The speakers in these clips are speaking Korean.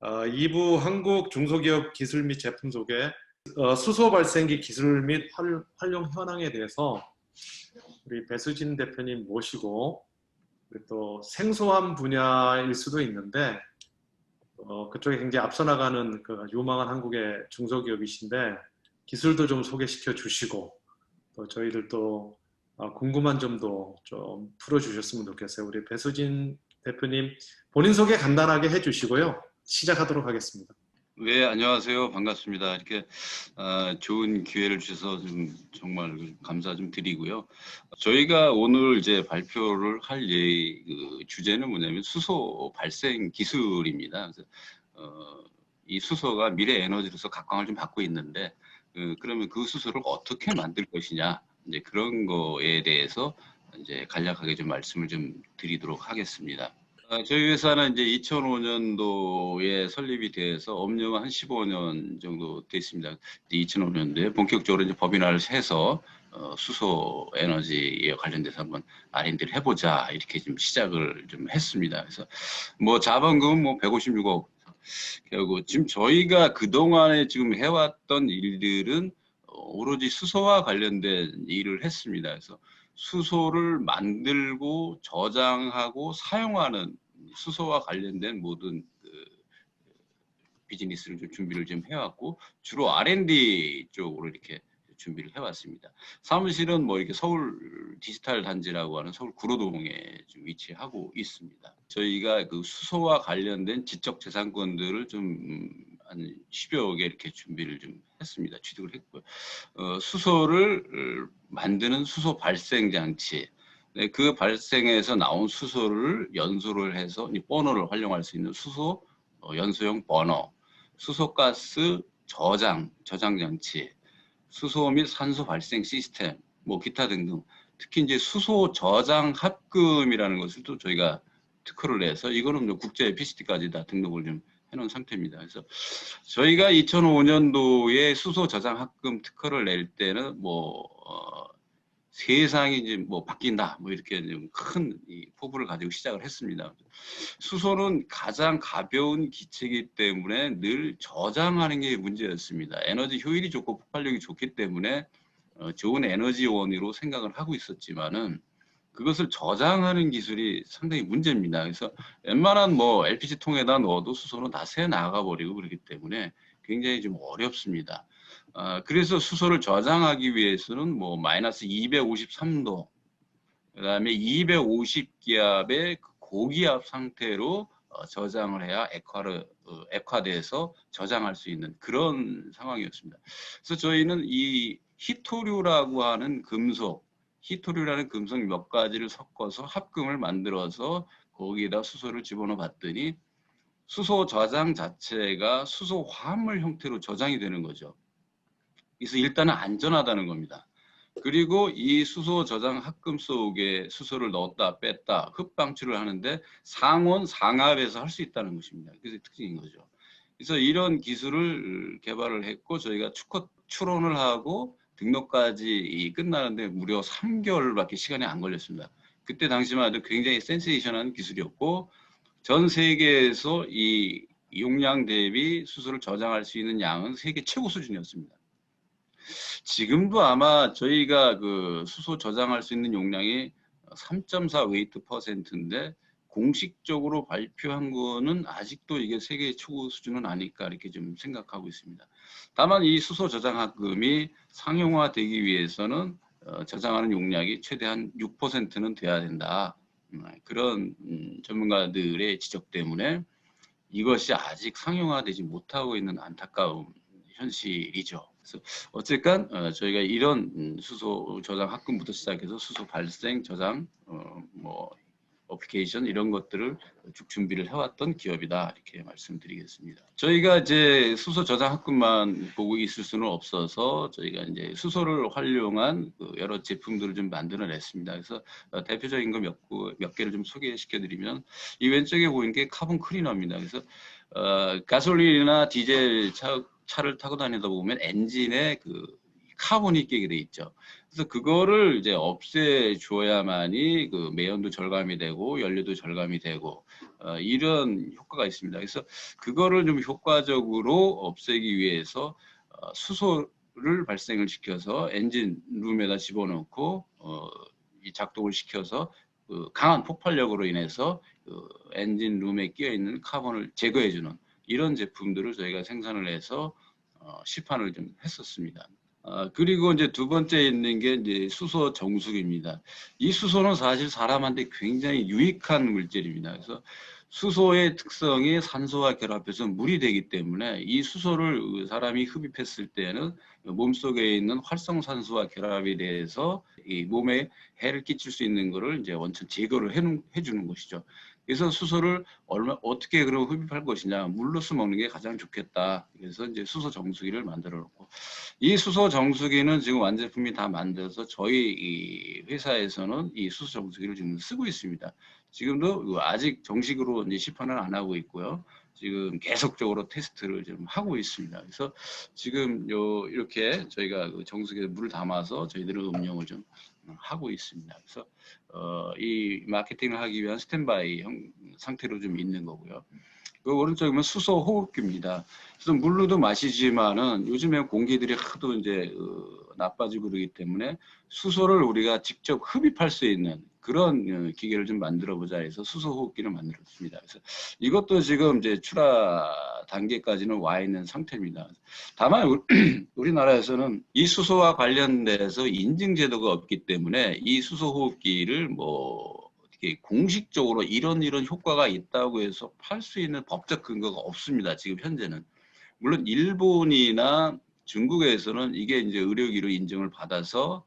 2부 한국 중소기업 기술 및 제품 소개, 수소 발생기 기술 및 활용 현황에 대해서 우리 배수진 대표님 모시고, 그리고 또 생소한 분야일 수도 있는데 그쪽에 굉장히 앞서 나가는 그 유망한 한국의 중소기업이신데 기술도 좀 소개시켜 주시고, 또 저희들도 궁금한 점도 좀 풀어주셨으면 좋겠어요. 우리 배수진 대표님 본인 소개 간단하게 해주시고요. 시작하도록 하겠습니다. 네, 안녕하세요. 반갑습니다. 이렇게 좋은 기회를 주셔서 좀 정말 감사 좀 드리고요. 저희가 오늘 이제 발표를 할 그 주제는 뭐냐면 수소 발생 기술입니다. 그래서 이 수소가 미래 에너지로서 각광을 좀 받고 있는데 그러면 그 수소를 어떻게 만들 것이냐, 이제 그런 거에 대해서 이제 간략하게 좀 말씀을 좀 드리도록 하겠습니다. 저희 회사는 이제 2005년도에 설립이 돼서 업무가 한 15년 정도 됐습니다. 2005년도에 본격적으로 이제 법인화를 해서 수소 에너지에 관련돼서 한번 R&D를 해보자 이렇게 좀 시작을 좀 했습니다. 그래서 뭐 자본금은 뭐 156억. 그리고 지금 저희가 그동안에 지금 해왔던 일들은 오로지 수소와 관련된 일을 했습니다. 그래서 수소를 만들고 저장하고 사용하는 수소와 관련된 모든 비즈니스를 좀 준비를 좀 해왔고, 주로 R&D 쪽으로 이렇게 준비를 해왔습니다. 사무실은 뭐 이렇게 서울 디지털 단지라고 하는 서울 구로동에 좀 위치하고 있습니다. 저희가 그 수소와 관련된 지적재산권들을 좀 한 10여 개 이렇게 준비를 좀 했습니다. 취득을 했고요. 수소를 만드는 수소 발생 장치, 네, 그 발생에서 나온 수소를 연소를 해서 이 버너를 활용할 수 있는 수소 연소용 버너, 수소가스 저장 장치, 수소 및 산소 발생 시스템, 뭐 기타 등등. 특히 이제 수소 저장 합금이라는 것을 또 저희가 특허를 내서 이거는 국제 PCT까지 다 등록을 좀 해놓은 상태입니다. 그래서 저희가 2005년도에 수소 저장 합금 특허를 낼 때는 뭐 세상이 이제 뭐 바뀐다, 뭐 이렇게 좀 큰 포부를 가지고 시작을 했습니다. 수소는 가장 가벼운 기체이기 때문에 늘 저장하는 게 문제였습니다. 에너지 효율이 좋고 폭발력이 좋기 때문에 좋은 에너지 원으로 생각을 하고 있었지만은 그것을 저장하는 기술이 상당히 문제입니다. 그래서 웬만한 뭐 LPG 통에다 넣어도 수소는 다 새 나가버리고 그렇기 때문에 굉장히 좀 어렵습니다. 그래서 수소를 저장하기 위해서는 뭐 마이너스 253도, 그 다음에 250기압의 고기압 상태로 저장을 해야 액화돼서 저장할 수 있는 그런 상황이었습니다. 그래서 저희는 이 히토류라고 하는 금속, 히토류라는 금속 몇 가지를 섞어서 합금을 만들어서 거기에다 수소를 집어넣어 봤더니 수소 저장 자체가 수소 화합물 형태로 저장이 되는 거죠. 그래서 일단은 안전하다는 겁니다. 그리고 이 수소 저장 합금 속에 수소를 넣었다 뺐다 흡방출을 하는데 상온 상압에서 할 수 있다는 것입니다. 그래서 특징인 거죠. 그래서 이런 기술을 개발을 했고 저희가 추론을 하고 등록까지 끝나는데 무려 3개월밖에 시간이 안 걸렸습니다. 그때 당시만 해도 굉장히 센세이션한 기술이었고 전 세계에서 이 용량 대비 수소를 저장할 수 있는 양은 세계 최고 수준이었습니다. 지금도 아마 저희가 그 수소 저장할 수 있는 용량이 3.4 웨이트 퍼센트인데 공식적으로 발표한 거는 아직도 이게 세계 최고 수준은 아닐까 이렇게 좀 생각하고 있습니다. 다만 이 수소 저장 합금이 상용화되기 위해서는 저장하는 용량이 최대한 6%는 돼야 된다. 그런 전문가들의 지적 때문에 이것이 아직 상용화되지 못하고 있는 안타까운 현실이죠. 그래서 어쨌건 저희가 이런 수소 저장 합금부터 시작해서 수소 발생 저장 뭐 어플리케이션 이런 것들을 쭉 준비를 해왔던 기업이다 이렇게 말씀드리겠습니다. 저희가 이제 수소 저장 합금만 보고 있을 수는 없어서 저희가 이제 수소를 활용한 여러 제품들을 좀 만들어냈습니다. 그래서 대표적인 거 몇 개를 좀 소개시켜드리면 이 왼쪽에 보이는 게 카본 클리너입니다. 그래서 가솔린이나 디젤 차를 타고 다니다 보면 엔진에 그 카본이 끼게 돼 있죠. 그래서 그거를 이제 없애줘야만이 그 매연도 절감이 되고 연료도 절감이 되고 이런 효과가 있습니다. 그래서 그거를 좀 효과적으로 없애기 위해서 수소를 발생을 시켜서 엔진 룸에다 집어넣고 이 작동을 시켜서 그 강한 폭발력으로 인해서 그 엔진 룸에 끼어 있는 카본을 제거해주는 이런 제품들을 저희가 생산을 해서 시판을 좀 했었습니다. 그리고 이제 두 번째 있는 게 이제 수소 정수기입니다. 이 수소는 사실 사람한테 굉장히 유익한 물질입니다. 그래서 수소의 특성이 산소와 결합해서 물이 되기 때문에 이 수소를 사람이 흡입했을 때는 몸속에 있는 활성산소와 결합이 돼서 이 몸에 해를 끼칠 수 있는 것을 이제 원천 제거를 해주는 것이죠. 그래서 수소를 어떻게 그럼 흡입할 것이냐, 물로써 먹는 게 가장 좋겠다. 그래서 이제 수소 정수기를 만들어 놓고 이 수소 정수기는 지금 완제품이 다 만들어서 저희 이 회사에서는 이 수소 정수기를 지금 쓰고 있습니다. 지금도 아직 정식으로 이제 시판을 안 하고 있고요. 지금 계속적으로 테스트를 좀 하고 있습니다. 그래서 지금 이렇게 저희가 그 정수기에 물을 담아서 저희들은 음용을 좀 하고 있습니다. 그래서 이 마케팅을 하기 위한 스탠바이 상태로 좀 있는 거고요. 그 오른쪽이면 수소 호흡기입니다. 그래서 물로도 마시지만은 요즘에 공기들이 하도 이제 나빠지고 그러기 때문에 수소를 우리가 직접 흡입할 수 있는 그런 기계를 좀 만들어 보자 해서 수소 호흡기를 만들었습니다. 그래서 이것도 지금 이제 출하 단계까지는 와 있는 상태입니다. 다만 우리나라에서는 이 수소와 관련돼서 인증 제도가 없기 때문에 이 수소 호흡기를 뭐 공식적으로 이런 효과가 있다고 해서 팔 수 있는 법적 근거가 없습니다. 지금 현재는. 물론 일본이나 중국에서는 이게 이제 의료기로 인증을 받아서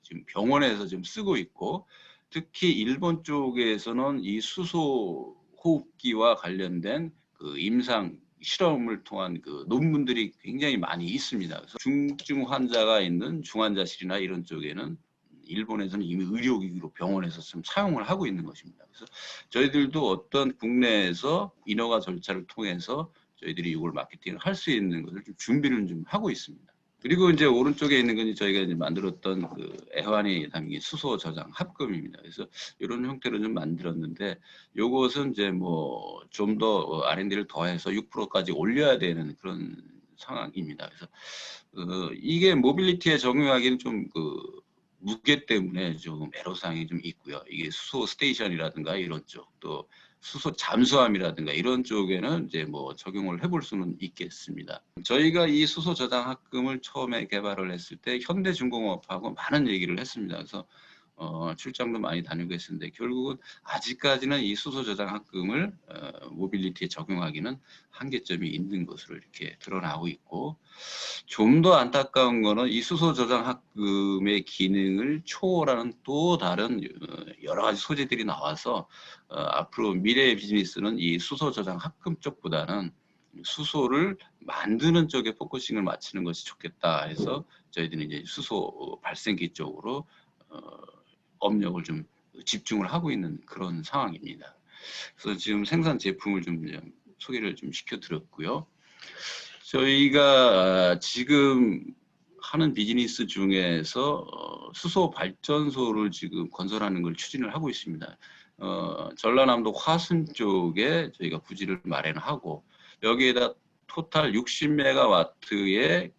지금 병원에서 좀 쓰고 있고, 특히 일본 쪽에서는 이 수소 호흡기와 관련된 그 임상 실험을 통한 그 논문들이 굉장히 많이 있습니다. 그래서 중증 환자가 있는 중환자실이나 이런 쪽에는 일본에서는 이미 의료기기로 병원에서 좀 사용을 하고 있는 것입니다. 그래서 저희들도 어떤 국내에서 인허가 절차를 통해서 저희들이 이걸 마케팅을 할 수 있는 것을 좀 준비를 좀 하고 있습니다. 그리고 이제 오른쪽에 있는 건 저희가 이제 만들었던 그 애환이 담긴 수소 저장 합금입니다. 그래서 이런 형태로 좀 만들었는데, 요것은 이제 뭐 좀 더 R&D를 더해서 6%까지 올려야 되는 그런 상황입니다. 그래서 이게 모빌리티에 적용하기는 좀 무게 때문에 조금 애로사항이 좀 있고요. 이게 수소 스테이션이라든가 이런 쪽, 또 수소 잠수함이라든가 이런 쪽에는 이제 뭐 적용을 해볼 수는 있겠습니다. 저희가 이 수소 저장 합금을 처음에 개발을 했을 때 현대중공업하고 많은 얘기를 했습니다. 그래서 출장도 많이 다니고 했었는데 결국은 아직까지는 이 수소 저장 합금을 모빌리티에 적용하기는 한계점이 있는 것으로 이렇게 드러나고 있고, 좀 더 안타까운 거는 이 수소 저장 합금의 기능을 초월하는 또 다른 여러 가지 소재들이 나와서 앞으로 미래의 비즈니스는 이 수소 저장 합금 쪽보다는 수소를 만드는 쪽에 포커싱을 맞추는 것이 좋겠다 해서 저희들은 이제 수소 발생기 쪽으로 업력을 좀 집중을 하고 있는 그런 상황입니다. 그래서 지금 생산 제품을 좀 소개를 좀 시켜드렸고요. 저희가 지금 하는 비즈니스 중에서 수소 발전소를 지금 건설하는 걸 추진을 하고 있습니다. 전라남도 화순 쪽에 저희가 부지를 마련하고 여기에다 토탈 60메가와트의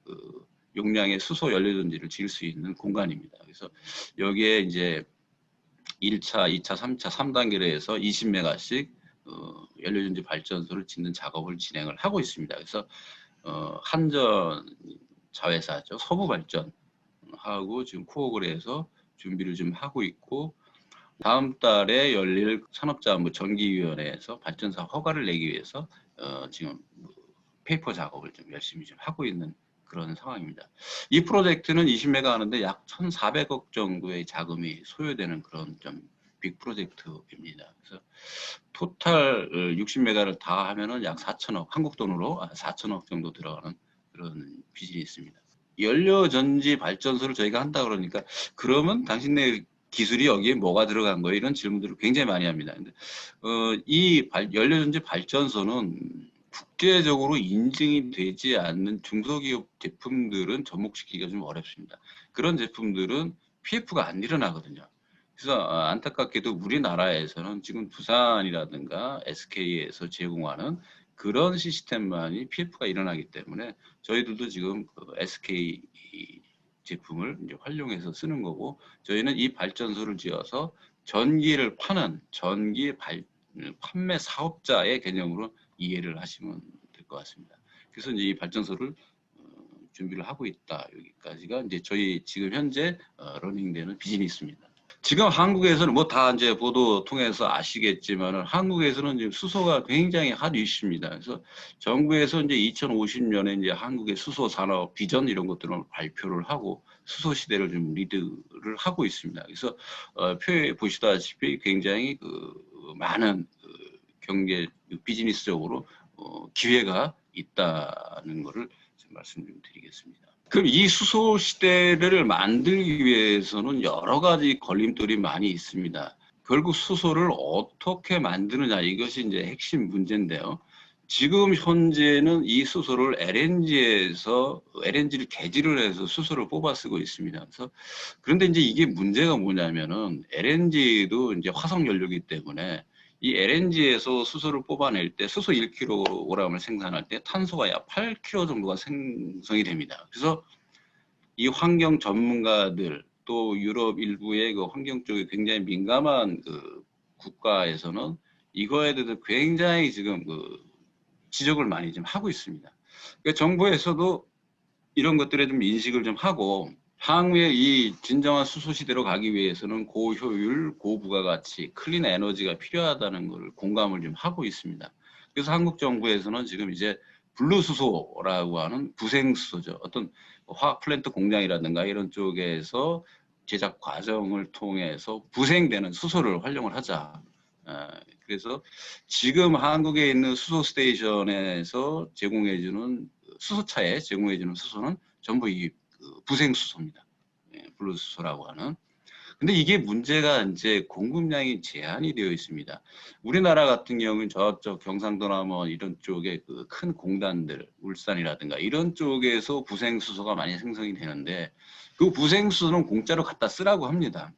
용량의 수소 연료전지를 지을 수 있는 공간입니다. 그래서 여기에 이제 1차, 2차, 3차, 3단계로 해서 20메가씩 연료전지 발전소를 짓는 작업을 진행을 하고 있습니다. 그래서 한전 자회사죠. 서부발전하고 지금 코어를 해서 준비를 좀 하고 있고, 다음 달에 열릴 산업자원부 전기위원회에서 발전사 허가를 내기 위해서 지금 페이퍼 작업을 좀 열심히 좀 하고 있는 그런 상황입니다. 이 프로젝트는 20메가 하는데 약 1,400억 정도의 자금이 소요되는 그런 좀 빅 프로젝트입니다. 그래서 토탈 60메가를 다 하면은 약 4천억, 한국 돈으로 4천억 정도 들어가는 그런 비즈니스입니다. 연료전지 발전소를 저희가 한다 그러니까 그러면 당신네 기술이 여기에 뭐가 들어간 거예요? 이런 질문들을 굉장히 많이 합니다. 근데 이 연료전지 발전소는 국제적으로 인증이 되지 않는 중소기업 제품들은 접목시키기가 좀 어렵습니다. 그런 제품들은 PF가 안 일어나거든요. 그래서 안타깝게도 우리나라에서는 지금 두산이라든가 SK에서 제공하는 그런 시스템만이 PF가 일어나기 때문에 저희들도 지금 그 SK 제품을 이제 활용해서 쓰는 거고, 저희는 이 발전소를 지어서 전기를 파는 판매 사업자의 개념으로 이해를 하시면 될 것 같습니다. 그래서 이제 이 발전소를 준비를 하고 있다. 여기까지가 이제 저희 지금 현재 러닝되는 비즈니스입니다. 지금 한국에서는 뭐 다 이제 보도 통해서 아시겠지만은 한국에서는 지금 수소가 굉장히 핫 이슈입니다. 그래서 정부에서 이제 2050년에 이제 한국의 수소 산업 비전 이런 것들을 발표를 하고 수소 시대를 좀 리드를 하고 있습니다. 그래서 표에 보시다시피 굉장히 많은 경제 비즈니스적으로 기회가 있다는 것을 말씀 좀 드리겠습니다. 그럼 이 수소 시대를 만들기 위해서는 여러 가지 걸림돌이 많이 있습니다. 결국 수소를 어떻게 만드느냐, 이것이 이제 핵심 문제인데요. 지금 현재는 이 수소를 LNG를 개질을 해서 수소를 뽑아 쓰고 있습니다. 그런데 이제 이게 문제가 뭐냐면은 LNG도 이제 화석 연료이기 때문에 이 LNG에서 수소를 뽑아낼 때 수소 1kg을 생산할 때 탄소가 약 8kg 정도가 생성이 됩니다. 그래서 이 환경 전문가들 또 유럽 일부의 그 환경 쪽에 굉장히 민감한 그 국가에서는 이거에 대해서 굉장히 지금 지적을 많이 좀 하고 있습니다. 그러니까 정부에서도 이런 것들에 좀 인식을 좀 하고 향후에 이 진정한 수소 시대로 가기 위해서는 고효율, 고부가가치, 클린 에너지가 필요하다는 걸 공감을 좀 하고 있습니다. 그래서 한국 정부에서는 지금 이제 블루 수소라고 하는 부생 수소죠. 어떤 화학 플랜트 공장이라든가 이런 쪽에서 제작 과정을 통해서 부생되는 수소를 활용을 하자. 그래서 지금 한국에 있는 수소 스테이션에서 제공해주는 수소차에 제공해주는 수소는 전부 이 부생 수소입니다. 블루 수소라고 하는. 근데 이게 문제가 이제 공급량이 제한이 되어 있습니다. 우리나라 같은 경우는 저쪽 경상도나 뭐 이런 쪽에 그 큰 공단들, 울산이라든가 이런 쪽에서 부생 수소가 많이 생성이 되는데 그 부생 수소는 공짜로 갖다 쓰라고 합니다.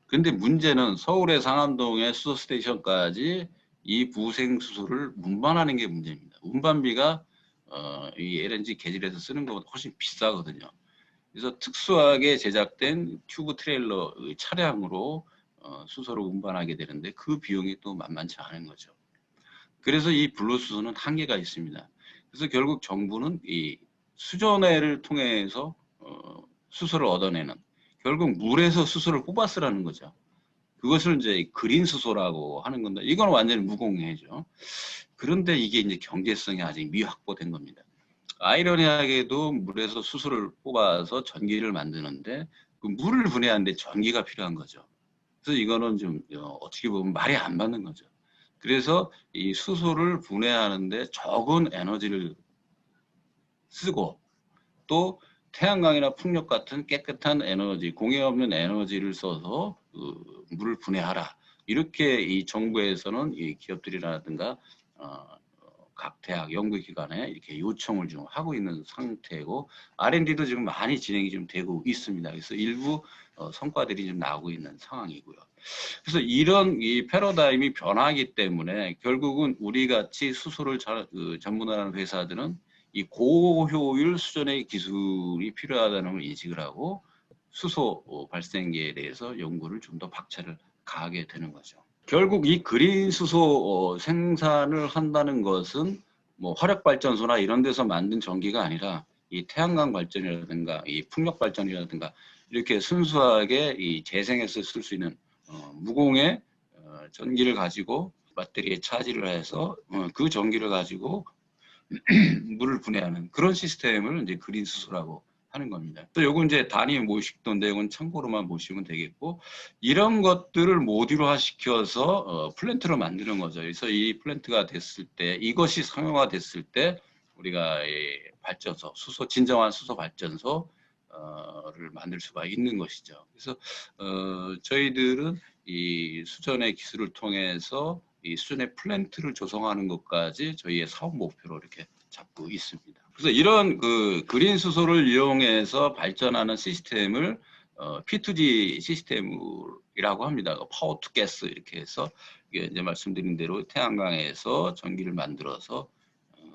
근데 문제는 서울의 상암동의 수소 스테이션까지 이 부생 수소를 운반하는 게 문제입니다. 운반비가 이 LNG 개질해서 쓰는 것보다 훨씬 비싸거든요. 그래서 특수하게 제작된 튜브 트레일러 차량으로 수소를 운반하게 되는데 그 비용이 또 만만치 않은 거죠. 그래서 이 블루 수소는 한계가 있습니다. 그래서 결국 정부는 이 수전해를 통해서 수소를 얻어내는, 결국 물에서 수소를 뽑아 쓰라는 거죠. 그것을 이제 그린 수소라고 하는 건데 이건 완전히 무공해죠. 그런데 이게 이제 경제성이 아직 미확보된 겁니다. 아이러니하게도 물에서 수소를 뽑아서 전기를 만드는데 그 물을 분해하는데 전기가 필요한 거죠. 그래서 이거는 좀 어떻게 보면 말이 안 맞는 거죠. 그래서 이 수소를 분해하는데 적은 에너지를 쓰고 또 태양광이나 풍력 같은 깨끗한 에너지, 공해 없는 에너지를 써서 물을 분해하라. 이렇게 이 정부에서는 이 기업들이라든가 각 대학 연구기관에 이렇게 요청을 좀 하고 있는 상태고 R&D도 지금 많이 진행이 좀 되고 있습니다. 그래서 일부 성과들이 좀 나오고 있는 상황이고요. 그래서 이런 이 패러다임이 변하기 때문에 결국은 우리 같이 수소를 전문하는 회사들은 이 고효율 수준의 기술이 필요하다는 걸 인식을 하고 수소 발생기에 대해서 연구를 좀 더 박차를 가하게 되는 거죠. 결국 이 그린 수소 생산을 한다는 것은 뭐 화력발전소나 이런 데서 만든 전기가 아니라 이 태양광 발전이라든가 이 풍력 발전이라든가 이렇게 순수하게 이 재생해서 쓸 수 있는 무공의 전기를 가지고 배터리에 차지를 해서 그 전기를 가지고 물을 분해하는 그런 시스템을 이제 그린 수소라고 하는 겁니다. 또 요건 이제 단위 모식도인데 이건 참고로만 보시면 되겠고 이런 것들을 모듈화 시켜서 플랜트로 만드는 거죠. 그래서 이 플랜트가 됐을 때 이것이 상용화 됐을 때 우리가 발전소, 진정한 수소 발전소를 만들 수가 있는 것이죠. 그래서 저희들은 이 수전의 기술을 통해서 이 수전의 플랜트를 조성하는 것까지 저희의 사업 목표로 이렇게 잡고 있습니다. 그래서 이런 그 그린 수소를 이용해서 발전하는 시스템을 P2G 시스템이라고 합니다. 파워 투 가스 이렇게 해서 이게 이제 말씀드린 대로 태양광에서 전기를 만들어서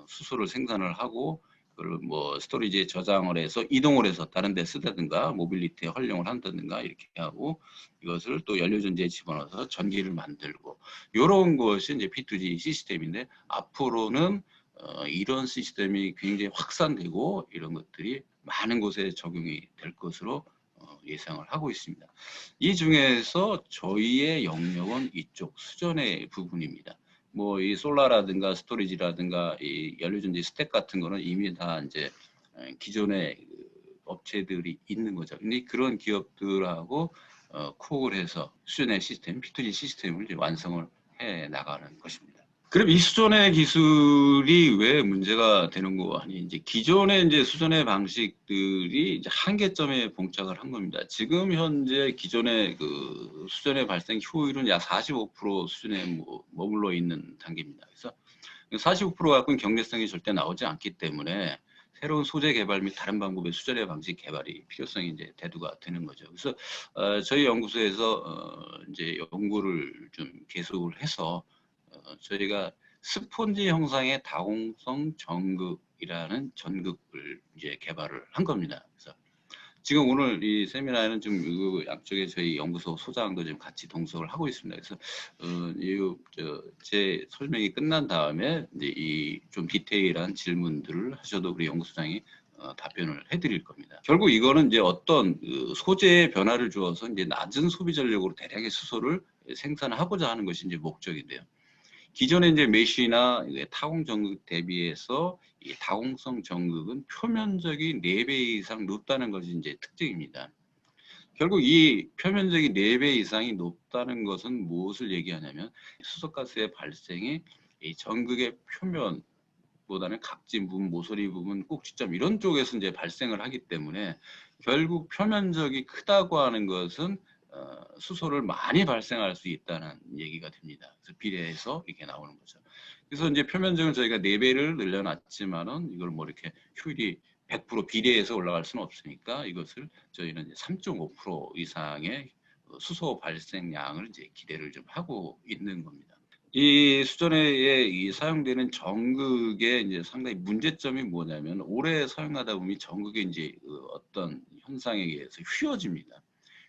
수소를 생산을 하고 그걸 뭐 스토리지에 저장을 해서 이동을 해서 다른 데 쓰다든가 모빌리티에 활용을 한다든가 이렇게 하고 이것을 또 연료전지에 집어넣어서 전기를 만들고 이런 것이 이제 P2G 시스템인데 앞으로는 이런 시스템이 굉장히 확산되고 이런 것들이 많은 곳에 적용이 될 것으로 예상을 하고 있습니다. 이 중에서 저희의 영역은 이쪽 수전의 부분입니다. 뭐 이 솔라라든가 스토리지라든가 이 연료전지 스택 같은 거는 이미 다 이제 기존의 업체들이 있는 거죠. 근데 그런 기업들하고 코어를 해서 수전의 시스템, P2G 시스템을 이제 완성을 해 나가는 것입니다. 그럼 이 수전의 기술이 왜 문제가 되는 거 아니? 이제 기존의 이제 수전의 방식들이 이제 한계점에 봉착을 한 겁니다. 지금 현재 기존의 그 수전의 발생 효율은 약 45% 수준에 머물러 있는 단계입니다. 그래서 45% 갖고는 경제성이 절대 나오지 않기 때문에 새로운 소재 개발 및 다른 방법의 수전의 방식 개발이 필요성이 이제 대두가 되는 거죠. 그래서 저희 연구소에서 이제 연구를 좀 계속을 해서 저희가 스폰지 형상의 다공성 전극이라는 전극을 이제 개발을 한 겁니다. 그래서 지금 오늘 이 세미나에는 좀 양쪽에 저희 연구소 소장도 지금 같이 동석을 하고 있습니다. 그래서 제 설명이 끝난 다음에 이제 이 좀 디테일한 질문들을 하셔도 우리 연구소장이 답변을 해드릴 겁니다. 결국 이거는 이제 어떤 소재의 변화를 주어서 이제 낮은 소비 전력으로 대량의 수소를 생산하고자 하는 것이 이제 목적인데요. 기존의 이제 메쉬나 타공 전극 대비해서 이 다공성 전극은 표면적이 4배 이상 높다는 것이 이제 특징입니다. 결국 이 표면적이 4배 이상이 높다는 것은 무엇을 얘기하냐면 수소가스의 발생이 이 전극의 표면보다는 각진 부분, 모서리 부분, 꼭지점 이런 쪽에서 이제 발생을 하기 때문에 결국 표면적이 크다고 하는 것은 수소를 많이 발생할 수 있다는 얘기가 됩니다. 그래서 비례해서 이렇게 나오는 거죠. 그래서 이제 표면적은 저희가 4배를 늘려놨지만은 이걸 뭐 이렇게 효율이 100% 비례해서 올라갈 수는 없으니까 이것을 저희는 3.5% 이상의 수소 발생량을 이제 기대를 좀 하고 있는 겁니다. 이 수전에 이 사용되는 전극의 이제 상당히 문제점이 뭐냐면 오래 사용하다 보면 전극의 이제 어떤 현상에 의해서 휘어집니다.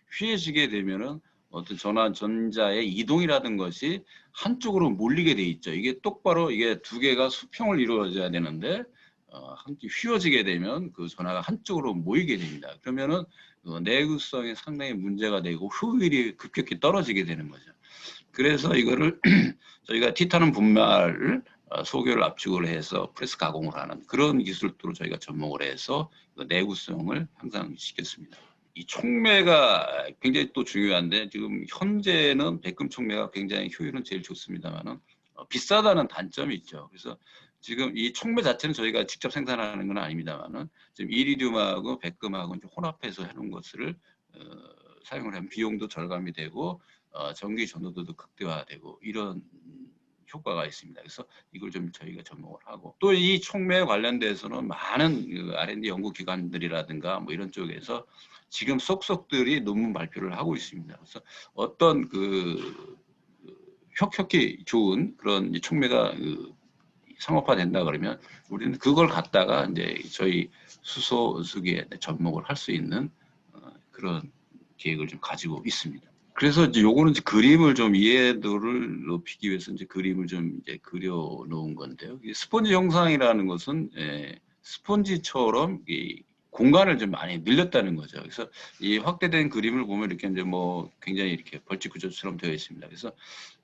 휘어지게 되면은 어떤 전자의 이동이라든 것이 한쪽으로 몰리게 돼 있죠. 이게 똑바로 이게 두 개가 수평을 이루어져야 되는데 한쪽 휘어지게 되면 그 전하가 한쪽으로 모이게 됩니다. 그러면은 내구성에 상당히 문제가 되고 효율이 급격히 떨어지게 되는 거죠. 그래서 이거를 저희가 티타늄 분말을 소결을 압축을 해서 프레스 가공을 하는 그런 기술도로 저희가 접목을 해서 내구성을 향상시켰습니다. 이 촉매가 굉장히 또 중요한데 지금 현재는 백금 촉매가 굉장히 효율은 제일 좋습니다만은 비싸다는 단점이 있죠. 그래서 지금 이 촉매 자체는 저희가 직접 생산하는 건 아닙니다만은 지금 이리듐하고 백금하고 혼합해서 해놓은 것을 사용을 하면 비용도 절감이 되고 전기 전도도 극대화되고 이런 효과가 있습니다. 그래서 이걸 좀 저희가 접목을 하고 또 이 촉매에 관련돼서는 많은 R&D 연구기관들이라든가 뭐 이런 쪽에서 지금 쏙쏙들이 논문 발표를 하고 있습니다. 그래서 어떤 혁혁히 좋은 그런 촉매가 상업화된다 그러면 우리는 그걸 갖다가 이제 저희 수소수기에 접목을 할 수 있는 그런 계획을 좀 가지고 있습니다. 그래서 이제 요거는 이제 그림을 좀 이해도를 높이기 위해서 이제 그림을 좀 이제 그려 놓은 건데요. 스펀지 형상이라는 것은 스펀지처럼 이 공간을 좀 많이 늘렸다는 거죠. 그래서 이 확대된 그림을 보면 이렇게 이제 뭐 굉장히 이렇게 벌집 구조처럼 되어 있습니다. 그래서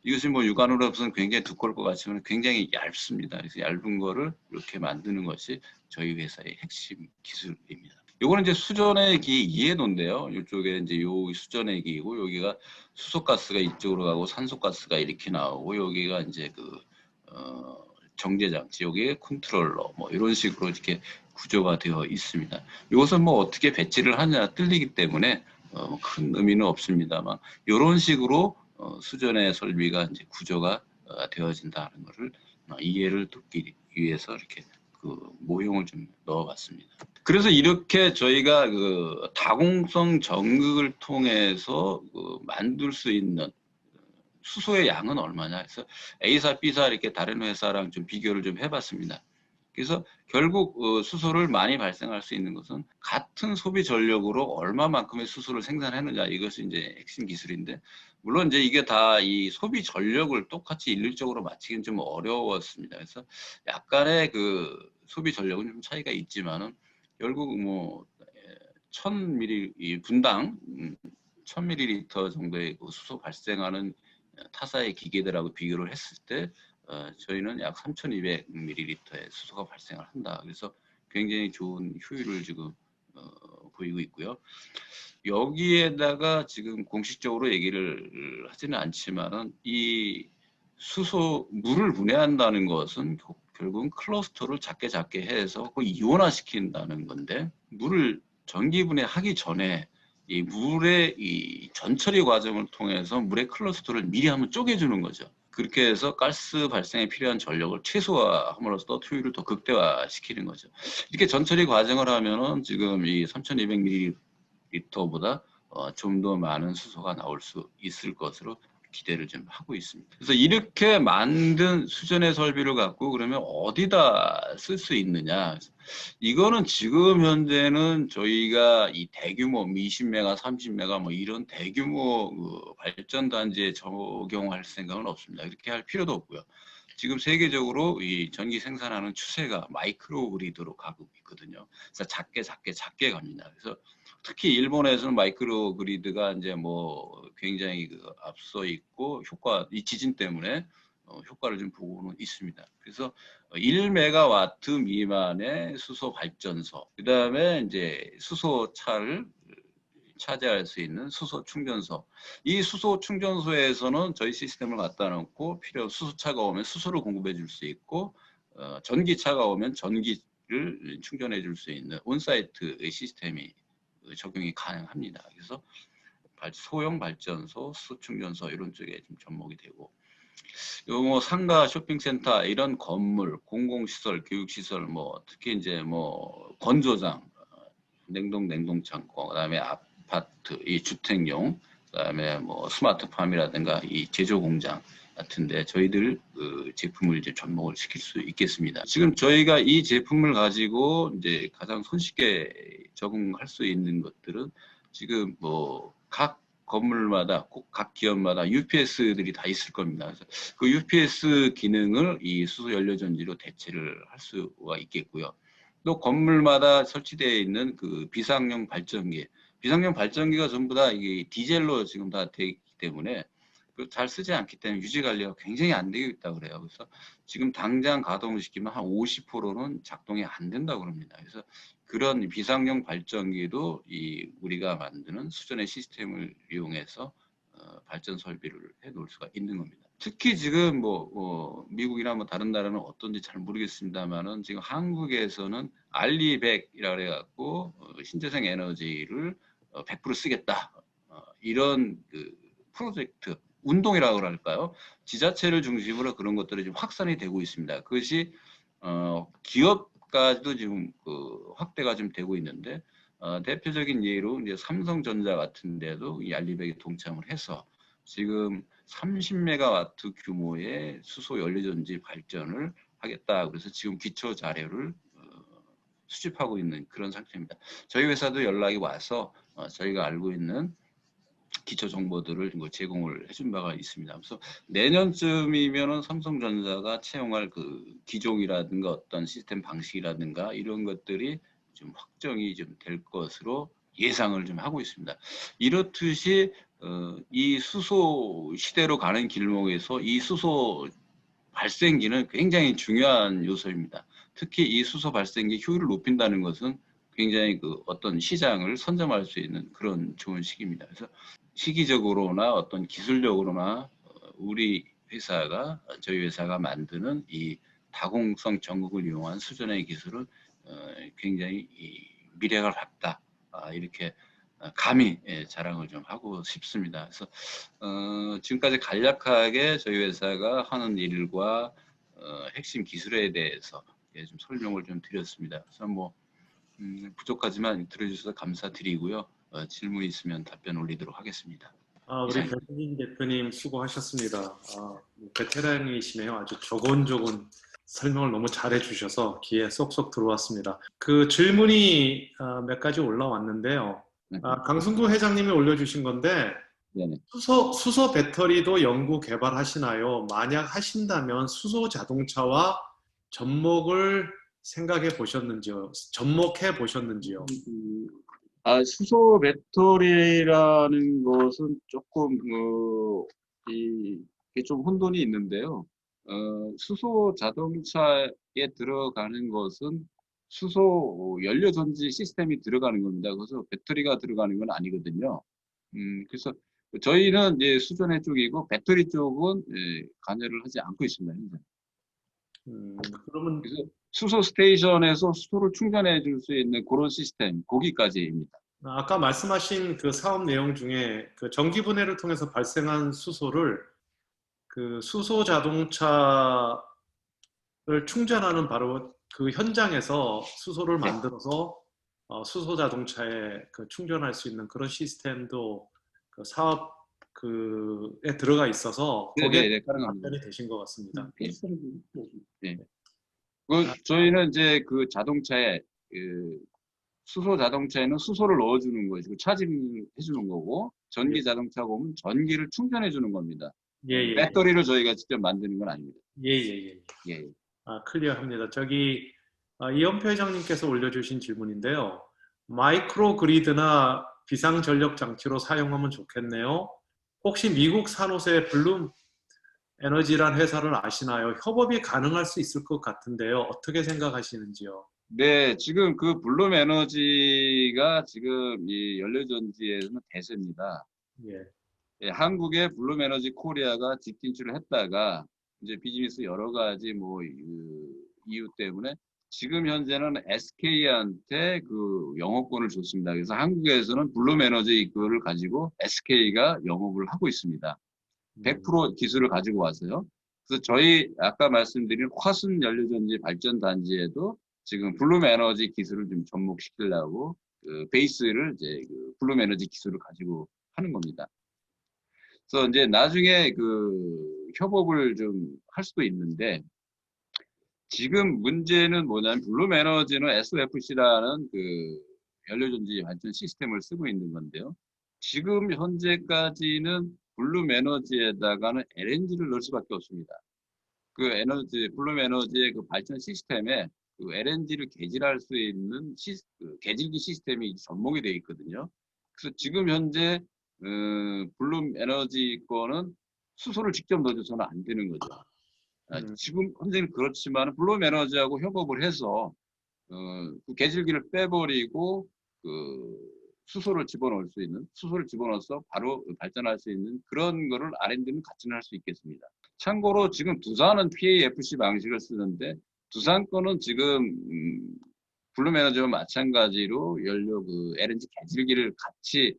이것이 뭐 육안으로서는 굉장히 두꺼울 것 같지만 굉장히 얇습니다. 그래서 얇은 거를 이렇게 만드는 것이 저희 회사의 핵심 기술입니다. 요거는 이제 수전의 기 이해도인데요. 이쪽에 이제 요 수전의 기이고 여기가 수소가스가 이쪽으로 가고 산소가스가 이렇게 나오고 여기가 이제 정제 장치, 여기에 컨트롤러 뭐 이런 식으로 이렇게 구조가 되어 있습니다. 이것은 뭐 어떻게 배치를 하냐 틀리기 때문에 큰 의미는 없습니다만 이런 식으로 수전의 설비가 이제 구조가 되어진다는 것을 이해를 돕기 위해서 이렇게 모형을 좀 넣어봤습니다. 그래서 이렇게 저희가 그 다공성 전극을 통해서 만들 수 있는 수소의 양은 얼마냐 해서 A사, B사 이렇게 다른 회사랑 좀 비교를 좀 해봤습니다. 그래서 결국 수소를 많이 발생할 수 있는 것은 같은 소비 전력으로 얼마만큼의 수소를 생산했느냐, 이것이 이제 핵심 기술인데, 물론 이제 이게 다 이 소비 전력을 똑같이 일률적으로 맞추기는 좀 어려웠습니다. 그래서 약간의 그 소비 전력은 좀 차이가 있지만은 결국 뭐 1000ml 분당 1000ml 정도의 그 수소 발생하는 타사의 기계들하고 비교를 했을 때 저희는 약 3200ml의 수소가 발생을 한다. 그래서 굉장히 좋은 효율을 지금 보이고 있고요. 여기에다가 지금 공식적으로 얘기를 하지는 않지만은 이 수소 물을 분해한다는 것은 결국은 클러스터를 작게 해서 그 이온화시킨다는 건데, 물을 전기 분해하기 전에 이 물의 이 전처리 과정을 통해서 물의 클러스터를 미리 한번 쪼개주는 거죠. 그렇게 해서 가스 발생에 필요한 전력을 최소화함으로써 효율을 더 극대화시키는 거죠. 이렇게 전처리 과정을 하면은 지금 이 3200ml보다 좀 더 많은 수소가 나올 수 있을 것으로 기대를 좀 하고 있습니다. 그래서 이렇게 만든 수전의 설비를 갖고 그러면 어디다 쓸 수 있느냐? 이거는 지금 현재는 저희가 이 대규모 20메가, 30메가 뭐 이런 대규모 발전 단지에 적용할 생각은 없습니다. 이렇게 할 필요도 없고요. 지금 세계적으로 이 전기 생산하는 추세가 마이크로 그리드로 가고 있거든요. 그래서 작게 갑니다. 그래서 특히 일본에서는 마이크로 그리드가 이제 뭐 굉장히 앞서 있고 이 지진 때문에 효과를 좀 보고는 있습니다. 그래서 1메가와트 미만의 수소 발전소, 그 다음에 이제 수소차를 차지할 수 있는 수소 충전소. 이 수소 충전소에서는 저희 시스템을 갖다 놓고 필요 수소차가 오면 수소를 공급해 줄 수 있고, 전기차가 오면 전기를 충전해 줄 수 있는 온사이트 시스템이 적용이 가능합니다. 그래서 소형 발전소, 수소 충전소 이런 쪽에 좀 접목이 되고, 뭐 상가, 쇼핑센터 이런 건물, 공공시설, 교육시설, 뭐 특히 이제 뭐 건조장, 냉동창고, 그다음에 아파트, 이 주택용, 그다음에 뭐 스마트팜이라든가 이 제조 공장 같은데 저희들 제품을 이제 접목을 시킬 수 있겠습니다. 지금 저희가 이 제품을 가지고 이제 가장 손쉽게 적응할 수 있는 것들은 지금 뭐 각 건물마다 꼭 각 기업마다 UPS들이 다 있을 겁니다. 그래서 그 UPS 기능을 이 수소 연료 전지로 대체를 할 수가 있겠고요. 또 건물마다 설치되어 있는 그 비상용 발전기가 전부 다 이게 디젤로 지금 다 되어 있기 때문에 잘 쓰지 않기 때문에 유지 관리가 굉장히 안 되고 있다고 그래요. 그래서 지금 당장 가동을 시키면 한 50%는 작동이 안 된다고 그럽니다. 그래서 그런 비상용 발전기도 우리가 만드는 수전의 시스템을 이용해서 발전 설비를 해 놓을 수가 있는 겁니다. 특히 지금 미국이나 뭐 다른 나라는 어떤지 잘 모르겠습니다만은 지금 한국에서는 알리100이라 그래갖고 신재생 에너지를 100% 쓰겠다, 이런 그 프로젝트 운동이라고 할까요? 지자체를 중심으로 그런 것들이 좀 확산이 되고 있습니다. 그것이 기업까지도 지금 확대가 좀 되고 있는데, 대표적인 예로 이제 삼성전자 같은 데도 이 알리100에 동참을 해서 지금 30메가와트 규모의 수소 연료전지 발전을 하겠다. 그래서 지금 기초 자료를 수집하고 있는 그런 상태입니다. 저희 회사도 연락이 와서 저희가 알고 있는 기초 정보들을 제공을 해준 바가 있습니다. 그래서 내년쯤이면은 삼성전자가 채용할 그 기종이라든가 어떤 시스템 방식이라든가 이런 것들이 좀 확정이 좀 될 것으로 예상을 좀 하고 있습니다. 이렇듯이 이 수소 시대로 가는 길목에서 이 수소 발생기는 굉장히 중요한 요소입니다. 특히 이 수소 발생기 효율을 높인다는 것은 굉장히 어떤 시장을 선점할 수 있는 그런 좋은 시기입니다. 그래서 시기적으로나 어떤 기술력으로나 저희 회사가 만드는 이 다공성 전극을 이용한 수전의 기술은 굉장히 미래가 밝다, 이렇게 감히 자랑을 좀 하고 싶습니다. 그래서 지금까지 간략하게 저희 회사가 하는 일과 핵심 기술에 대해서 예, 좀 설명을 좀 드렸습니다. 그래서 뭐 부족하지만 들어주셔서 감사드리고요. 질문 있으면 답변 올리도록 하겠습니다. 우리 이상입니다. 배수진 대표님 수고하셨습니다. 베테랑이시네요. 아주 조곤조곤 설명을 너무 잘해 주셔서 귀에 쏙쏙 들어왔습니다. 그 질문이 몇 가지 올라왔는데요. 강승구 회장님이 올려주신 건데 네네. 수소 배터리도 연구 개발하시나요? 만약 하신다면 수소 자동차와 접목을 생각해 보셨는지요? 접목해 보셨는지요? 수소 배터리라는 것은 조금 이게 좀 혼돈이 있는데요. 수소 자동차에 들어가는 것은 수소 연료 전지 시스템이 들어가는 겁니다. 그래서 배터리가 들어가는 건 아니거든요. 그래서 저희는 이제 수전해 쪽이고 배터리 쪽은 관여를 하지 않고 있습니다. 현재. 그러면 그래서 수소 스테이션에서 수소를 충전해 줄 수 있는 그런 시스템, 거기까지입니다. 아까 말씀하신 그 사업 내용 중에 그 전기 분해를 통해서 발생한 수소를 그 수소 자동차를 충전하는 바로 그 현장에서 수소를 네. 만들어서 수소 자동차에 그 충전할 수 있는 그런 시스템도 그 사업 그에 들어가 있어서 거기에 네, 가능합니다. 답변이 되신 것 같습니다. 네. 저희는 이제 그 자동차에 그 수소 자동차에는 수소를 넣어주는 것이고 차징을 해주는 거고 전기 자동차 보면 전기를 충전해 주는 겁니다. 예. 배터리를 저희가 직접 만드는 건 아닙니다. 예. 예. 클리어합니다. 저기 이현표 회장님께서 올려주신 질문인데요. 마이크로 그리드나 비상 전력 장치로 사용하면 좋겠네요. 혹시 미국 산호세 블룸 에너지란 회사를 아시나요? 협업이 가능할 수 있을 것 같은데요. 어떻게 생각하시는지요? 네, 지금 그 블룸 에너지가 지금 이 연료전지에서는 대세입니다. 예. 예, 한국의 블룸 에너지 코리아가 직진출을 했다가 이제 비즈니스 여러 가지 뭐 이유 때문에 지금 현재는 SK한테 그 영업권을 줬습니다. 그래서 한국에서는 블룸 에너지 그거를 가지고 SK가 영업을 하고 있습니다. 100% 기술을 가지고 와서요. 그래서 저희 아까 말씀드린 화순 연료전지 발전 단지에도 지금 블룸 에너지 기술을 좀 접목시키려고 그 베이스를 이제 그 블룸 에너지 기술을 가지고 하는 겁니다. 그래서 이제 나중에 그 협업을 좀 할 수도 있는데 지금 문제는 뭐냐면 블룸 에너지는 SOFC라는 그 연료전지 발전 시스템을 쓰고 있는 건데요. 지금 현재까지는 블룸 에너지에다가는 LNG를 넣을 수밖에 없습니다. 그 에너지 블룸 에너지의 그 발전 시스템에 그 LNG를 개질할 수 있는 그 개질기 시스템이 접목이 되어 있거든요. 그래서 지금 현재 블룸 에너지 거는 수소를 직접 넣어줘서는 안 되는 거죠. 지금 현재는 그렇지만 블룸 에너지하고 협업을 해서 그 개질기를 빼버리고 그 수소를 집어넣어서 바로 발전할 수 있는 그런 거를 R&D는 같이 할 수 있겠습니다. 참고로 지금 두산은 PAFC 방식을 쓰는데 두산 거는 지금 블룸 에너지와 마찬가지로 연료 그 LNG 개질기를 같이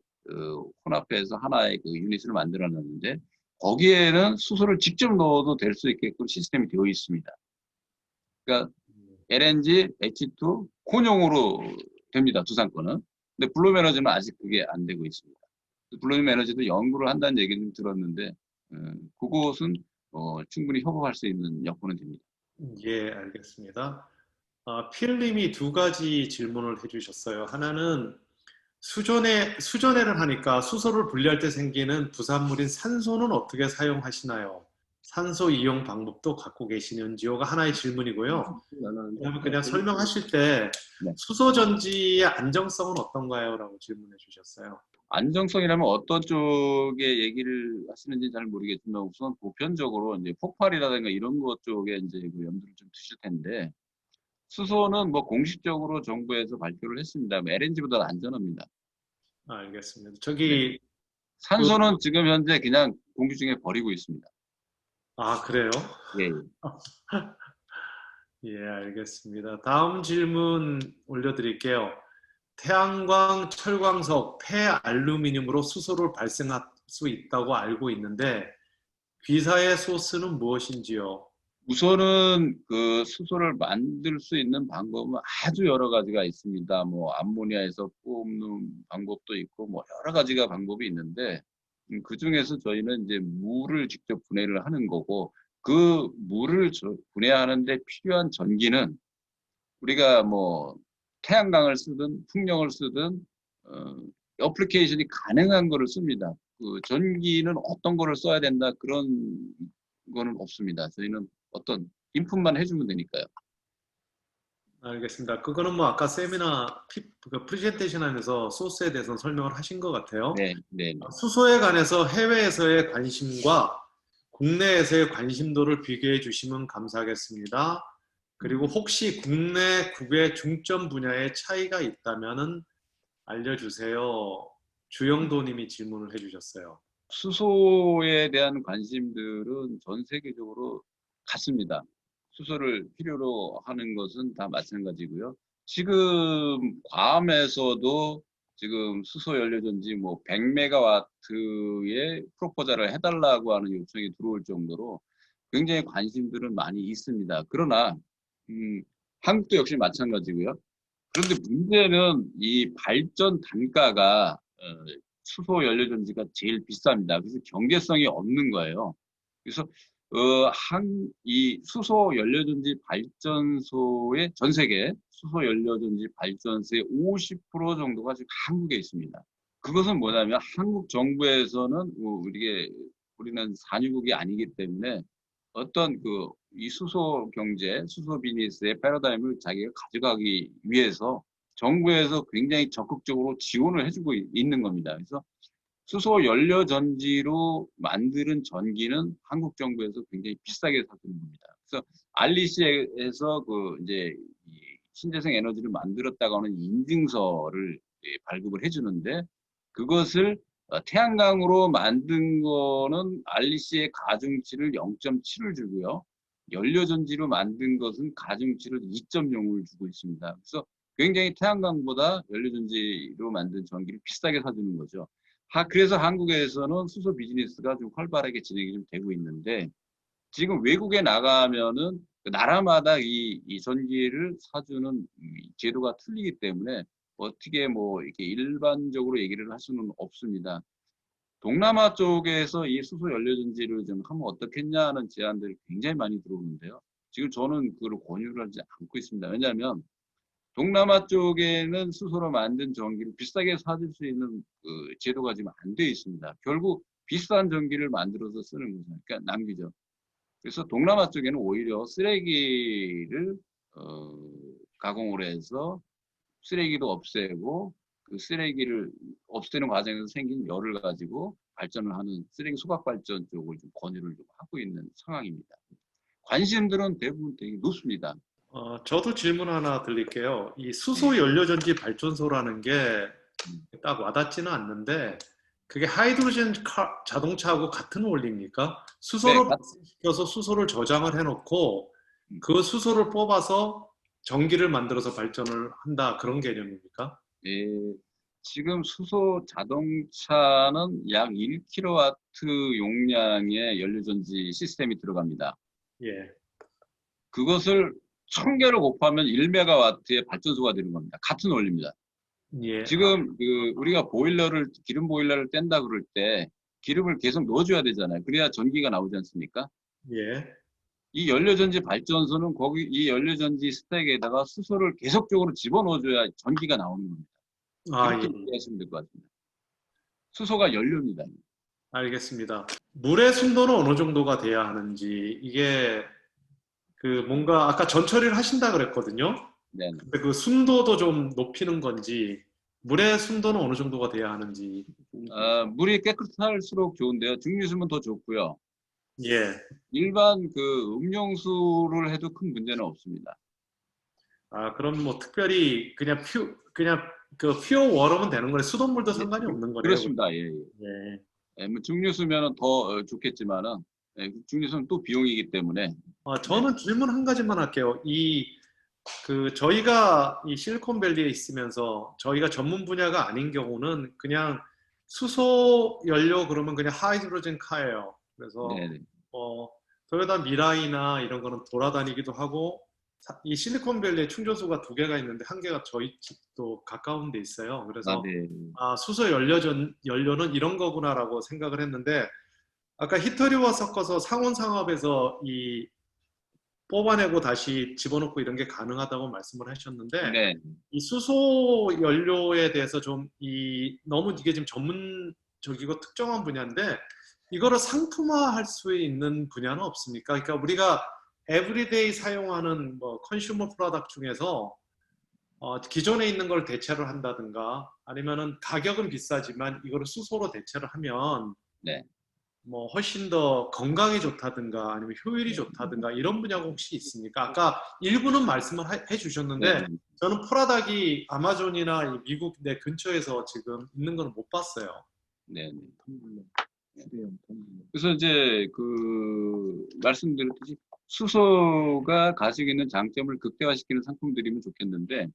혼합해서 하나의 그 유닛을 만들어놨는데 거기에는 수소를 직접 넣어도 될 수 있게끔 시스템이 되어 있습니다. 그러니까 LNG, H2 혼용으로 됩니다. 두산 거는. 근데 블룸 에너지는 아직 그게 안 되고 있습니다. 블룸 에너지도 연구를 한다는 얘기를 좀 들었는데 그곳은 충분히 협업할 수 있는 여건은 됩니다. 예, 알겠습니다. 필님이 두 가지 질문을 해주셨어요. 하나는 수전해를 하니까 수소를 분리할 때 생기는 부산물인 산소는 어떻게 사용하시나요? 산소 이용 방법도 갖고 계시는지요가 하나의 질문이고요. 그다음에 그냥 설명하실 때 네. 수소 전지의 안정성은 어떤가요? 라고 질문해 주셨어요. 안정성이라면 어떤 쪽의 얘기를 하시는지 잘 모르겠지만 우선 보편적으로 이제 폭발이라든가 이런 것 쪽에 이제 그 염두를 좀 두실 텐데 수소는 뭐 공식적으로 정부에서 발표를 했습니다. LNG보다 안전합니다. 알겠습니다. 저기 산소는 지금 현재 그냥 공기 중에 버리고 있습니다. 그래요? 예. 예, 알겠습니다. 다음 질문 올려드릴게요. 태양광, 철광석, 폐알루미늄으로 수소를 발생할 수 있다고 알고 있는데 귀사의 소스는 무엇인지요? 우선은 그 수소를 만들 수 있는 방법은 아주 여러 가지가 있습니다. 뭐 암모니아에서 뽑는 방법도 있고 뭐 여러 가지가 방법이 있는데 그 중에서 저희는 이제 물을 직접 분해를 하는 거고 그 물을 분해하는데 필요한 전기는 우리가 뭐 태양광을 쓰든 풍력을 쓰든 어플리케이션이 가능한 거를 씁니다. 그 전기는 어떤 거를 써야 된다 그런 거는 없습니다. 저희는 어떤 인풋만 해주면 되니까요. 알겠습니다. 그거는 뭐 아까 세미나 그 프레젠테이션 하면서 소스에 대해서 설명을 하신 것 같아요. 네, 네, 네. 수소에 관해서 해외에서의 관심과 국내에서의 관심도를 비교해 주시면 감사하겠습니다. 그리고 혹시 국내 국외 중점 분야의 차이가 있다면 알려주세요. 주영도 님이 질문을 해주셨어요. 수소에 대한 관심들은 전 세계적으로 같습니다. 수소를 필요로 하는 것은 다 마찬가지고요. 지금 괌에서도 지금 수소 연료전지 뭐 100메가와트의 프로포절을 해달라고 하는 요청이 들어올 정도로 굉장히 관심들은 많이 있습니다. 그러나 한국도 역시 마찬가지고요. 그런데 문제는 이 발전 단가가 수소 연료전지가 제일 비쌉니다. 그래서 경제성이 없는 거예요. 그래서 이 수소 연료전지 발전소의 전 세계 수소 연료전지 발전소의 50% 정도가 지금 한국에 있습니다. 그것은 뭐냐면 한국 정부에서는 우리는 산유국이 아니기 때문에 어떤 이 수소 경제, 수소 비즈니스의 패러다임을 자기가 가져가기 위해서 정부에서 굉장히 적극적으로 지원을 해주고 있는 겁니다. 그래서 수소 연료 전지로 만드는 전기는 한국 정부에서 굉장히 비싸게 사주는 겁니다. 그래서 알리시에서 이제 신재생 에너지를 만들었다고 하는 인증서를 발급을 해주는데 그것을 태양광으로 만든 거는 알리시의 가중치를 0.7을 주고요. 연료전지로 만든 것은 가중치를 2.0을 주고 있습니다. 그래서 굉장히 태양광보다 연료전지로 만든 전기를 비싸게 사주는 거죠. 그래서 한국에서는 수소 비즈니스가 좀 활발하게 진행이 좀 되고 있는데 지금 외국에 나가면은 나라마다 이 전기를 사주는 제도가 틀리기 때문에 어떻게 뭐 이렇게 일반적으로 얘기를 할 수는 없습니다. 동남아 쪽에서 이 수소 연료전지를 좀 하면 어떻겠냐는 제안들이 굉장히 많이 들어오는데요. 지금 저는 그걸 권유를 하지 않고 있습니다. 왜냐하면 동남아 쪽에는 수소로 만든 전기를 비싸게 사줄 수 있는 제도가 지금 안 되어 있습니다. 결국 비싼 전기를 만들어서 쓰는 거죠. 그러니까 낭비죠. 그래서 동남아 쪽에는 오히려 쓰레기를 가공을 해서 쓰레기도 없애고 그 쓰레기를 없애는 과정에서 생긴 열을 가지고 발전을 하는 쓰레기 소각 발전 쪽을 좀 권유를 좀 하고 있는 상황입니다. 관심들은 대부분 되게 높습니다. 저도 질문 하나 드릴게요. 이 수소 연료전지 발전소라는 게 딱 와닿지는 않는데 그게 하이드로젠 자동차하고 같은 원리입니까? 수소를 발생시켜서 수소를 저장을 해놓고 그 수소를 뽑아서 전기를 만들어서 발전을 한다 그런 개념입니까? 예, 지금 수소 자동차는 약 1kW 용량의 연료전지 시스템이 들어갑니다. 예. 그것을 1000개를 곱하면 1메가와트의 발전소가 되는 겁니다. 같은 원리입니다. 예. 지금 우리가 기름 보일러를 뗀다 그럴 때 기름을 계속 넣어줘야 되잖아요. 그래야 전기가 나오지 않습니까? 예. 이 연료전지 발전소는 이 연료전지 스택에다가 수소를 계속적으로 집어넣어줘야 전기가 나오는 겁니다. 그렇게 예. 이해하시면 될 것 같습니다. 수소가 연료입니다. 알겠습니다. 물의 순도는 어느 정도가 돼야 하는지 이게 뭔가 아까 전처리를 하신다 그랬거든요. 네. 근데 그 순도도 좀 높이는 건지 물의 순도는 어느 정도가 돼야 하는지. 물이 깨끗할수록 좋은데요. 증류수면 더 좋고요. 예. 일반 음용수를 해도 큰 문제는 없습니다. 그럼 뭐 특별히 그냥 퓨어 워러면 되는 거네. 수돗물도 상관이 없는 거네요. 그렇습니다. 예. 예. 뭐 증류수면은 더 좋겠지만은 증류수는 또 비용이기 때문에. 저는 질문 한 가지만 할게요. 저희가 이 실리콘밸리에 있으면서 저희가 전문 분야가 아닌 경우는 그냥 수소 연료 그러면 그냥 하이드로젠 카예요. 그래서 네네. 토요타 미라이나 이런 거는 돌아다니기도 하고 이 실리콘밸리에 충전소가 2개가 있는데 한 개가 저희 집도 가까운 데 있어요. 그래서 네. 수소 연료는 이런 거구나라고 생각을 했는데 아까 히터류와 섞어서 상온상업에서 이 뽑아내고 다시 집어넣고 이런 게 가능하다고 말씀을 하셨는데 네. 이 수소 연료에 대해서 좀 너무 이게 지금 전문적이고 특정한 분야인데 이거를 상품화할 수 있는 분야는 없습니까? 그러니까 우리가 에브리데이 사용하는 뭐 컨슈머 프로덕트 중에서 기존에 있는 걸 대체를 한다든가 아니면은 가격은 비싸지만 이거를 수소로 대체를 하면 네. 뭐 훨씬 더 건강에 좋다든가 아니면 효율이 좋다든가 이런 분야가 혹시 있습니까? 아까 일부는 말씀을 해주셨는데 네. 저는 프라닭이 아마존이나 이 미국 내 근처에서 지금 있는 건 못 봤어요. 네. 그래서 이제 말씀드렸듯이 수소가 가지고 있는 장점을 극대화시키는 상품들이면 좋겠는데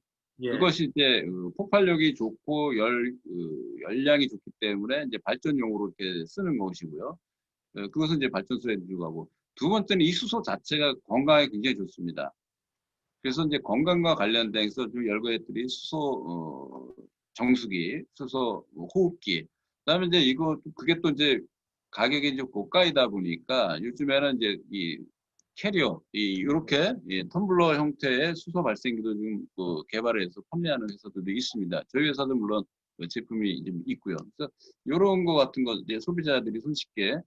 예, 그것이 이제 폭발력이 좋고 열량이 좋기 때문에 이제 발전용으로 이렇게 쓰는 것이고요. 그것은 이제 발전소에 들어가고 두 번째는 이 수소 자체가 건강에 굉장히 좋습니다. 그래서 이제 건강과 관련돼서 좀 여러 것들이 수소 정수기, 수소 호흡기, 그다음에 이제 그게 또 이제 가격이 이제 고가이다 보니까 요즘에는 이제 이 캐리어, 이렇게 텀블러 형태의 수소 발생기도 좀 개발을 해서 판매하는 회사들도 있습니다. 저희 회사도 물론 제품이 좀 있고요. 그래서 이런 거 같은 거 이제 소비자들이 손쉽게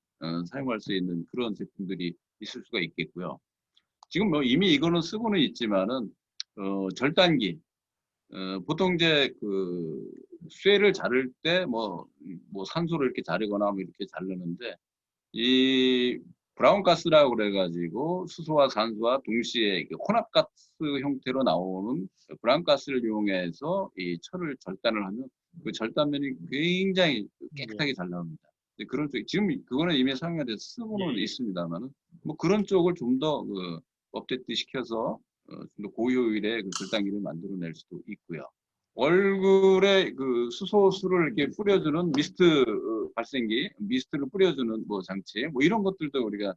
사용할 수 있는 그런 제품들이 있을 수가 있겠고요. 지금 뭐 이미 이거는 쓰고는 있지만은 절단기, 보통 이제 쇠를 자를 때 뭐 산소를 이렇게 자르거나 뭐 이렇게 자르는데 이 브라운 가스라고 그래가지고 수소와 산소와 동시에 혼합가스 형태로 나오는 브라운 가스를 이용해서 이 철을 절단을 하면 그 절단면이 굉장히 깨끗하게 잘 나옵니다. 그런 쪽 지금 그거는 이미 사용이 돼서 쓰고는 있습니다만은 뭐 그런 쪽을 좀 더 업데이트 시켜서 좀 더 고효율의 절단기를 만들어낼 수도 있고요. 얼굴에 수소수를 이렇게 뿌려주는 미스트 발생기, 미스트를 뿌려주는 뭐 장치, 뭐 이런 것들도 우리가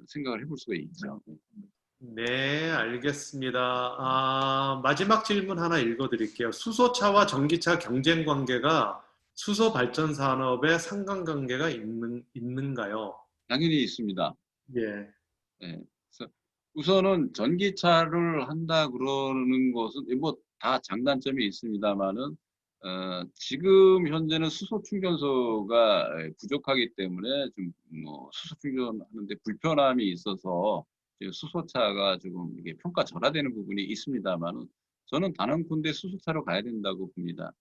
생각을 해볼 수가 있죠. 네, 알겠습니다. 마지막 질문 하나 읽어드릴게요. 수소차와 전기차 경쟁 관계가 수소 발전 산업에 상관관계가 있는가요? 당연히 있습니다. 예, 예. 그래서 우선은 전기차를 한다 그러는 것은 뭐 다 장단점이 있습니다만은 지금 현재는 수소 충전소가 부족하기 때문에 좀 뭐 수소 충전하는데 불편함이 있어서 이제 수소차가 조금 이게 평가절하되는 부분이 있습니다만은 저는 단언컨대 수소차로 가야 된다고 봅니다.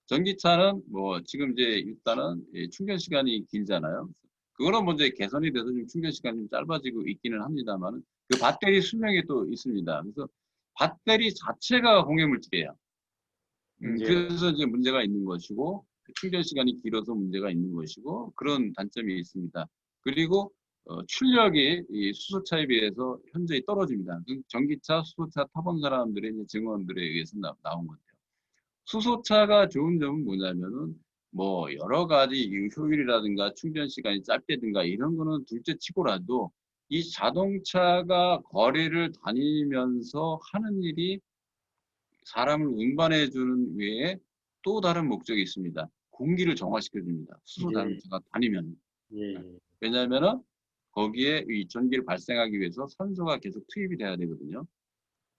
전기차는 뭐 지금 이제 일단은 충전 시간이 길잖아요. 그거는 먼저 개선이 돼서 좀 충전 시간이 좀 짧아지고 있기는 합니다만 그 배터리 수명이 또 있습니다. 그래서 배터리 자체가 공해물질이에요. 예, 그래서 이제 문제가 있는 것이고 충전 시간이 길어서 문제가 있는 것이고 그런 단점이 있습니다. 그리고 출력이 이 수소차에 비해서 현저히 떨어집니다. 전기차, 수소차 타본 사람들의 이제 증언들에 의해서 나온 건데요. 수소차가 좋은 점은 뭐냐면은 뭐 여러 가지 이 효율이라든가 충전 시간이 짧다든가 이런 거는 둘째 치고라도 이 자동차가 거리를 다니면서 하는 일이 사람을 운반해 주는 외에 또 다른 목적이 있습니다. 공기를 정화시켜 줍니다. 수소 예, 자동차가 다니면. 예, 왜냐하면은 거기에 이 전기를 발생하기 위해서 산소가 계속 투입이 돼야 되거든요.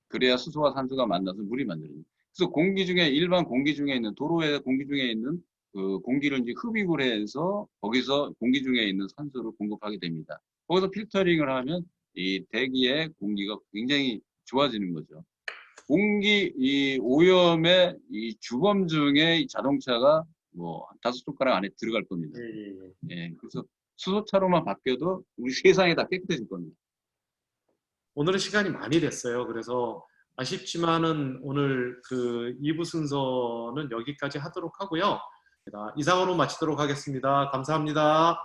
그래야 수소와 산소가 만나서 물이 만들어집니다. 그래서 공기 중에 일반 공기 중에 있는 도로의 공기 중에 있는 그 공기를 이제 흡입을 해서 거기서 공기 중에 있는 산소를 공급하게 됩니다. 거기서 필터링을 하면 이 대기의 공기가 굉장히 좋아지는 거죠. 공기 이 오염의 이 주범 중에 이 자동차가 뭐 5손가락 안에 들어갈 겁니다. 예, 그래서 수소차로만 바뀌어도 우리 세상이 다 깨끗해질 겁니다. 오늘은 시간이 많이 됐어요. 그래서 아쉽지만은 오늘 2부 순서는 여기까지 하도록 하고요. 이상으로 마치도록 하겠습니다. 감사합니다.